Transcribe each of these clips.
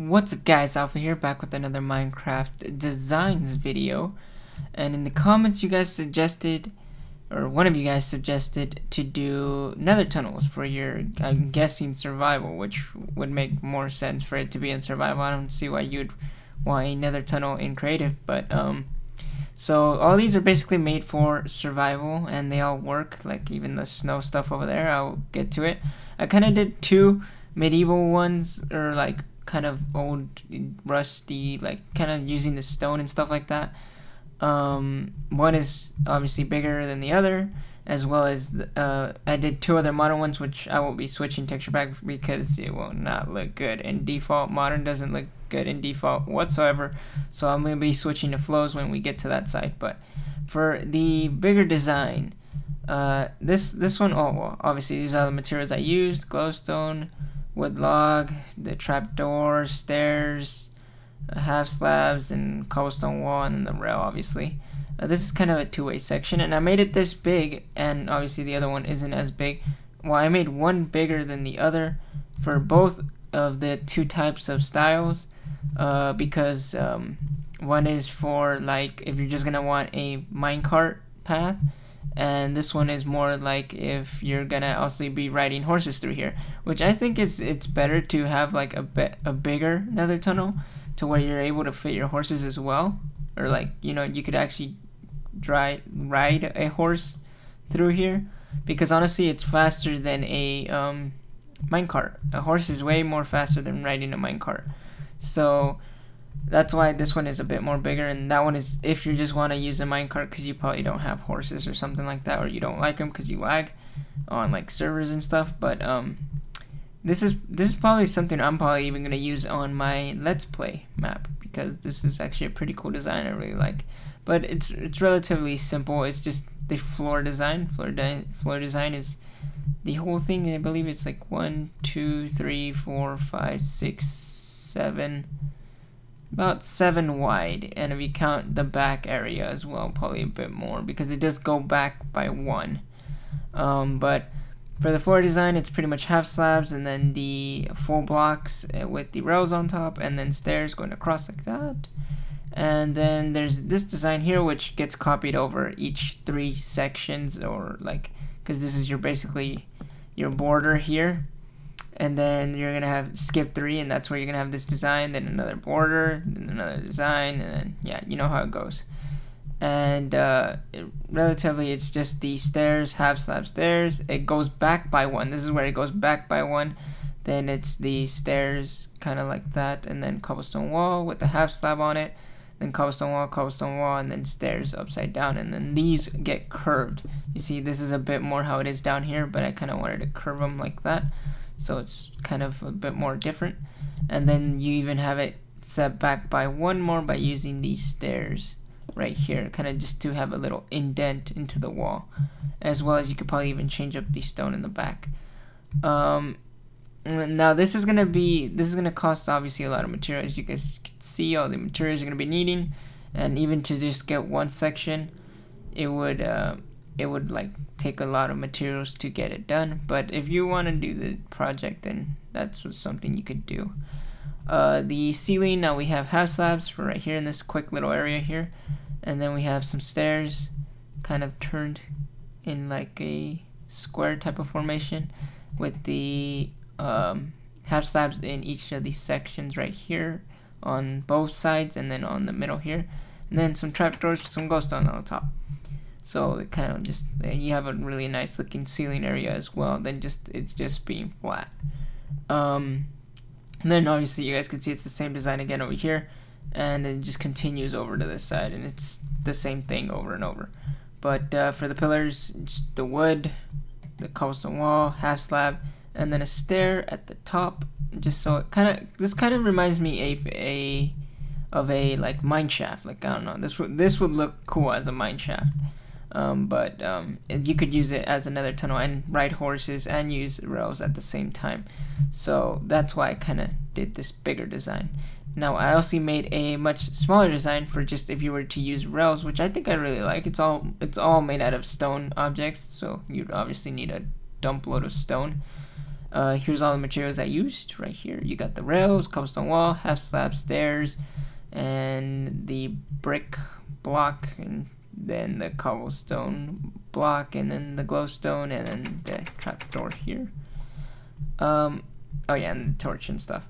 What's up guys, Alpha here, back with another Minecraft designs video. And in the comments you guys suggested, or one of you guys suggested, to do nether tunnels for your, I'm guessing, survival, which would make more sense for it to be in survival. I don't see why you'd want a nether tunnel in creative, but so all these are basically made for survival and they all work, like even the snow stuff over there. I'll get to it. I kind of did two medieval ones, or like kind of old, rusty, like kind of using the stone and stuff like that. One is obviously bigger than the other, as well as I did two other modern ones, which I won't be switching Texturpack because it will not look good in default. Modern doesn't look good in default whatsoever, so I'm going to be switching to flows when we get to that side. But for the bigger design, this one, oh well, obviously these are the materials I used: glowstone, wood log, the trapdoor, stairs, half slabs, and cobblestone wall, and then the rail, obviously. This is kind of a two-way section, and I made it this big, and obviously the other one isn't as big. Well, I made one bigger than the other for both of the two types of styles, because one is for like if you're just gonna want a minecart path, and this one is more like if you're gonna also be riding horses through here, which I think it's better to have like a bigger nether tunnel to where you're able to fit your horses as well, or like, you know, you could actually ride a horse through here, because honestly it's faster than a minecart. A horse is way more faster than riding a minecart, so that's why this one is a bit more bigger, and that one is if you just want to use a minecart because you probably don't have horses or something like that, or you don't like them because you lag on like servers and stuff. But this is probably something I'm probably even gonna use on my Let's Play map, because this is actually a pretty cool design I really like. But it's relatively simple. It's just the floor design. Floor design is the whole thing. I believe it's like 1, 2, 3, 4, 5, 6, 7. About 7 wide, and if you count the back area as well, probably a bit more, because it does go back by 1. But for the floor design, it's pretty much half slabs and then the full blocks with the rails on top, and then stairs going across like that. And then there's this design here, which gets copied over each 3 sections, or like, because this is your basically your border here. And then you're gonna have skip 3, and that's where you're gonna have this design, then another border, then another design, and then yeah, you know how it goes. And relatively, it's just the stairs, half slab stairs. It goes back by 1. This is where it goes back by 1. Then it's the stairs, kind of like that, and then cobblestone wall with the half slab on it. Then cobblestone wall, and then stairs upside down, and then these get curved. You see, this is a bit more how it is down here, but I kind of wanted to curve them like that, so it's kind of a bit more different. And then you even have it set back by 1 more by using these stairs right here, kind of just to have a little indent into the wall, as well as you could probably even change up the stone in the back. Now this is gonna cost obviously a lot of materials. You guys can see all the materials you're gonna be needing, and even to just get one section, it would like take a lot of materials to get it done. But if you want to do the project, then that's something you could do. The ceiling, now we have half slabs for right here in this quick little area here, and then we have some stairs kind of turned in like a square type of formation with the half slabs in each of these sections right here on both sides, and then on the middle here, and then some trapdoors with some glowstone on the top. So it kind of just, you have a really nice looking ceiling area as well than just it's just being flat. And then obviously you guys can see it's the same design again over here, and it just continues over to this side, and it's the same thing over and over. But for the pillars, just the wood, the cobblestone wall, half slab, and then a stair at the top, just so it this kind of reminds me of a like mine shaft. Like, I don't know, this would look cool as a mine shaft. But you could use it as another tunnel and ride horses and use rails at the same time. So that's why I kind of did this bigger design. Now I also made a much smaller design for just if you were to use rails, which I think I really like. It's all made out of stone objects, so you'd obviously need a dump load of stone. Here's all the materials I used right here. You got the rails, cobblestone wall, half slab, stairs, and the brick block, and then the cobblestone block, and then the glowstone, and then the trapdoor here. Oh yeah, and the torch and stuff.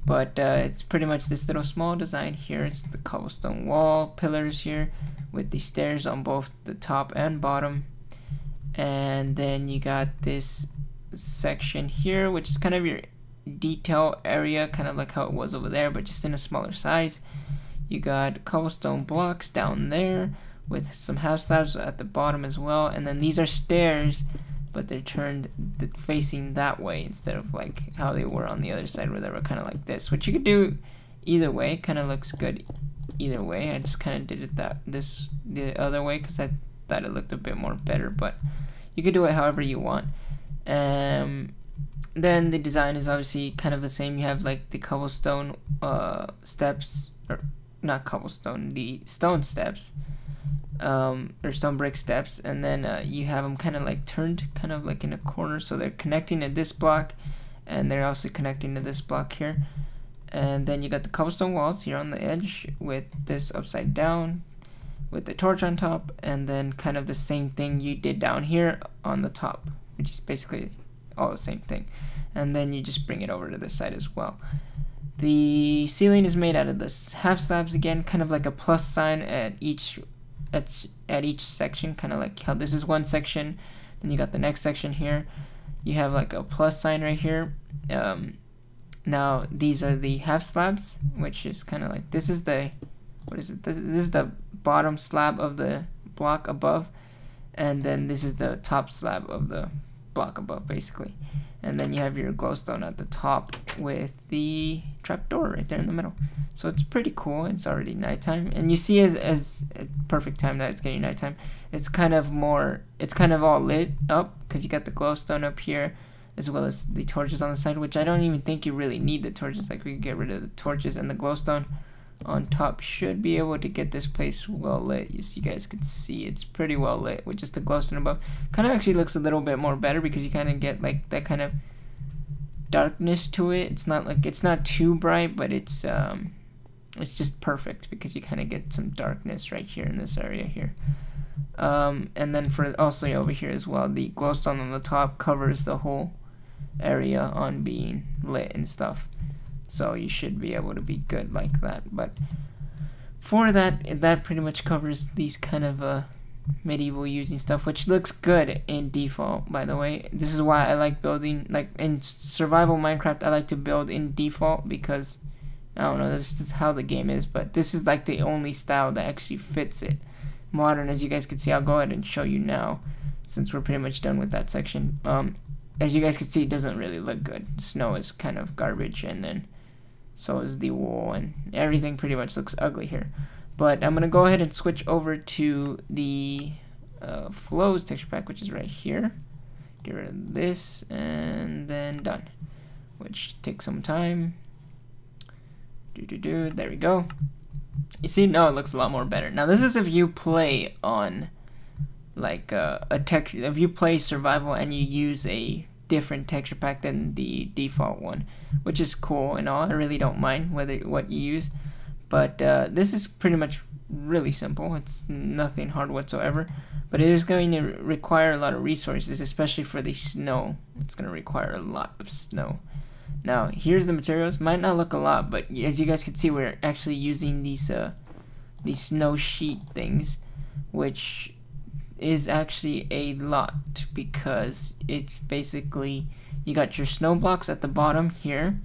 But it's pretty much this little small design here. It's the cobblestone wall, pillars here, with the stairs on both the top and bottom. And then you got this section here, which is kind of your detail area, kind of like how it was over there, but just in a smaller size. You got cobblestone blocks down there with some half slabs at the bottom as well, and then these are stairs, but they're turned facing that way instead of like how they were on the other side, where they were kind of like this, which you could do either way. Kind of looks good either way. I just kind of did it the other way because I thought it looked a bit more better, but you could do it however you want. Then the design is obviously kind of the same. You have like the cobblestone steps, or not cobblestone, the stone steps, or stone brick steps, and then you have them kind of like turned kind of like in a corner, so they're connecting to this block, and they're also connecting to this block here. And then you got the cobblestone walls here on the edge with this upside down with the torch on top, and then kind of the same thing you did down here on the top, which is basically all the same thing. And then you just bring it over to this side as well. The ceiling is made out of this half slabs again, kind of like a plus sign at each section, kind of like how this is one section, then you got the next section here, you have like a plus sign right here. Now these are the half slabs, which is kind of like, this is the, what is it, this is the bottom slab of the block above, and then this is the top slab of the block above basically. And then you have your glowstone at the top with the trapdoor right there in the middle. So it's pretty cool. It's already nighttime, and you see as a perfect time that it's getting nighttime, it's kind of all lit up because you got the glowstone up here as well as the torches on the side, which I don't even think you really need the torches. Like, we could get rid of the torches, and the glowstone on top should be able to get this place well lit. You guys could see it's pretty well lit with just the glowstone above. Kind of actually looks a little bit more better because you kind of get like that kind of darkness to it. It's not like, it's not too bright, but it's just perfect because you kind of get some darkness right here in this area here. And then for also over here as well, the glowstone on the top covers the whole area on being lit and stuff. So you should be able to be good like that. But for that pretty much covers these kind of medieval using stuff, which looks good in default, by the way. This is why I like building, like in survival Minecraft, I like to build in default because, I don't know, this is how the game is, but this is like the only style that actually fits it. Modern, as you guys can see, I'll go ahead and show you now since we're pretty much done with that section. As you guys can see, it doesn't really look good. Snow is kind of garbage, and then so is the wool, and everything pretty much looks ugly here. But I'm gonna go ahead and switch over to the flows texture pack, which is right here. Get rid of this, and then done, which takes some time. There we go. You see, now it looks a lot more better. Now this is if you play on like a texture, if you play survival and you use a different texture pack than the default one, which is cool and all. I really don't mind what you use, but this is pretty much really simple. It's nothing hard whatsoever, but it is going to require a lot of resources, especially for the snow. It's going to require a lot of snow. Now here's the materials. Might not look a lot, but as you guys can see, we're actually using these snow sheet things, which is actually a lot because it's basically, you got your snow blocks at the bottom here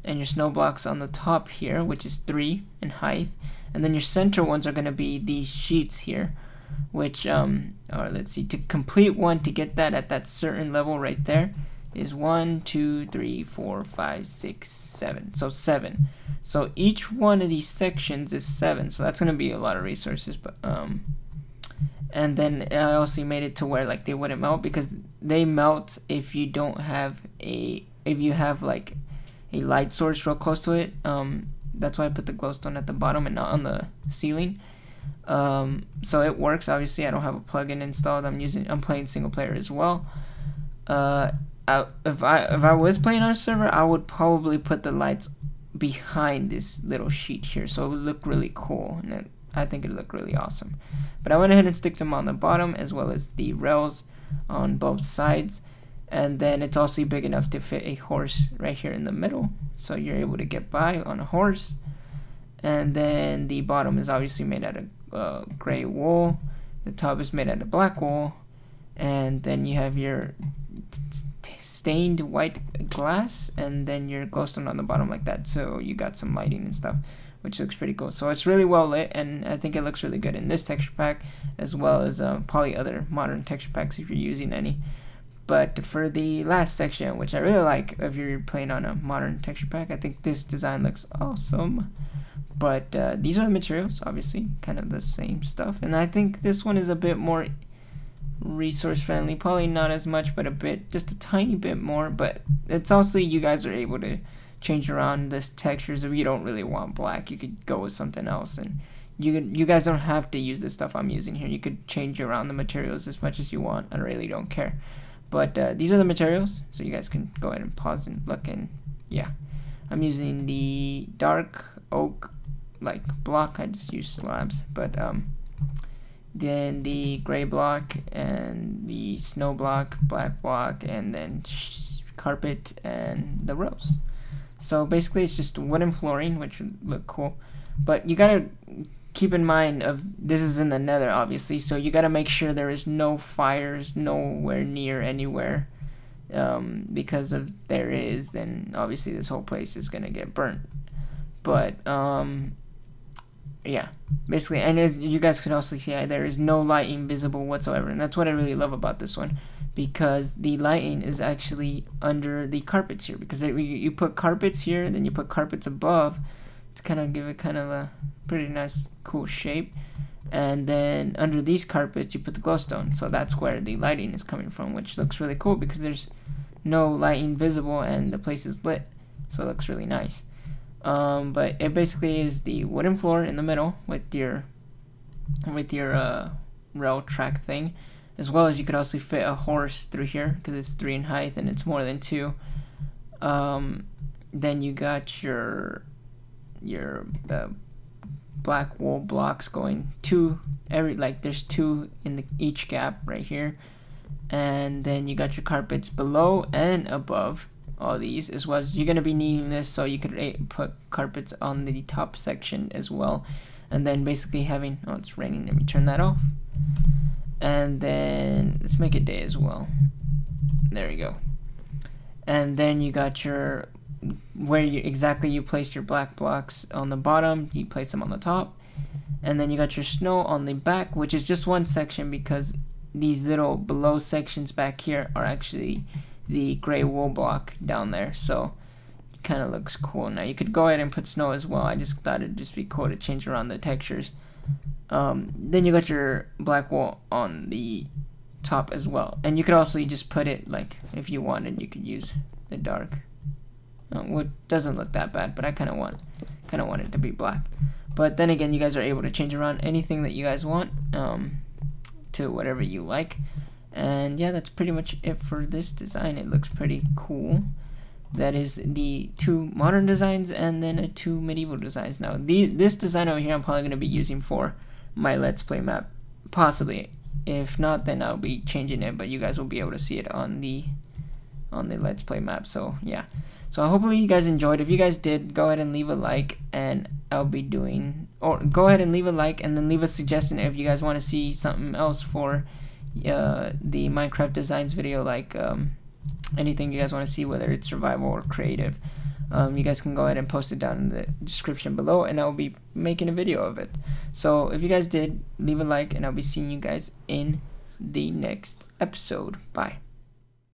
and your snow blocks on the top here, which is 3 in height, and then your center ones are going to be these sheets here, which or let's see, to complete one, to get that at that certain level right there, is 1 2 3 4 5 6 7, so 7. So each one of these sections is 7, so that's going to be a lot of resources. But and then I also made it to where like they wouldn't melt, because they melt if you don't have if you have like a light source real close to it. That's why I put the glowstone at the bottom and not on the ceiling. So it works. Obviously I don't have a plugin installed. I'm playing single player as well. if I was playing on a server, I would probably put the lights behind this little sheet here, so it would look really cool, and I think it'd look really awesome. But I went ahead and sticked them on the bottom as well as the rails on both sides, and then it's also big enough to fit a horse right here in the middle, so you're able to get by on a horse. And then the bottom is obviously made out of gray wool, the top is made out of black wool, and then you have your stained white glass, and then your glowstone on the bottom like that, so you got some lighting and stuff, which looks pretty cool. So it's really well lit, and I think it looks really good in this texture pack, as well as probably other modern texture packs if you're using any. But for the last section, which I really like if you're playing on a modern texture pack, I think this design looks awesome. But these are the materials, obviously, kind of the same stuff, and I think this one is a bit more resource friendly, probably not as much, but a bit, just a tiny bit more. But it's also, you guys are able to change around this textures. If you don't really want black, you could go with something else, and you guys don't have to use the stuff I'm using here. You could change around the materials as much as you want. I really don't care. But these are the materials, so you guys can go ahead and pause and look. And yeah, I'm using the dark oak like block. I just use slabs, but then the gray block and the snow block, black block, and then carpet and the rose. So basically it's just wooden flooring, which would look cool, but you gotta keep in mind of this is in the Nether, obviously, so you gotta make sure there is no fires nowhere near anywhere, because if there is, then obviously this whole place is gonna get burnt. But yeah, basically, and as you guys could also see, there is no lighting visible whatsoever, and that's what I really love about this one, because the lighting is actually under the carpets here, because you put carpets here, then you put carpets above to kind of give it kind of a pretty nice cool shape, and then under these carpets you put the glowstone, so that's where the lighting is coming from, which looks really cool because there's no lighting visible and the place is lit, so it looks really nice. But it basically is the wooden floor in the middle with your rail track thing, as well as you could also fit a horse through here because it's 3 in height and it's more than 2. Then you got your black wool blocks going there's 2 in each gap right here, and then you got your carpets below and above all these, as well as you're going to be needing this, so you could put carpets on the top section as well. And then basically having, oh, it's raining, let me turn that off, and then let's make it day as well, there you go. And then you got your where you place your black blocks on the bottom, you place them on the top, and then you got your snow on the back, which is just one section because these little below sections back here are actually the gray wool block down there, so it kind of looks cool. Now you could go ahead and put snow as well, I just thought it'd just be cool to change around the textures. Then you got your black wool on the top as well, and you could also just put it, like, if you wanted, you could use the dark. It doesn't look that bad, but I kind of want it to be black. But then again, you guys are able to change around anything that you guys want to whatever you like. And yeah, that's pretty much it for this design. It looks pretty cool. That is the 2 modern designs and then 2 medieval designs. Now this design over here I'm probably going to be using for my Let's Play map, possibly. If not, then I'll be changing it, but you guys will be able to see it on the Let's Play map. So yeah, so hopefully you guys enjoyed. If you guys did, go ahead and leave a like, and I'll be doing, or go ahead and leave a like and then leave a suggestion if you guys want to see something else for the Minecraft designs video, like anything you guys want to see, whether it's survival or creative. You guys can go ahead and post it down in the description below, and I'll be making a video of it. So if you guys did, leave a like, and I'll be seeing you guys in the next episode. Bye.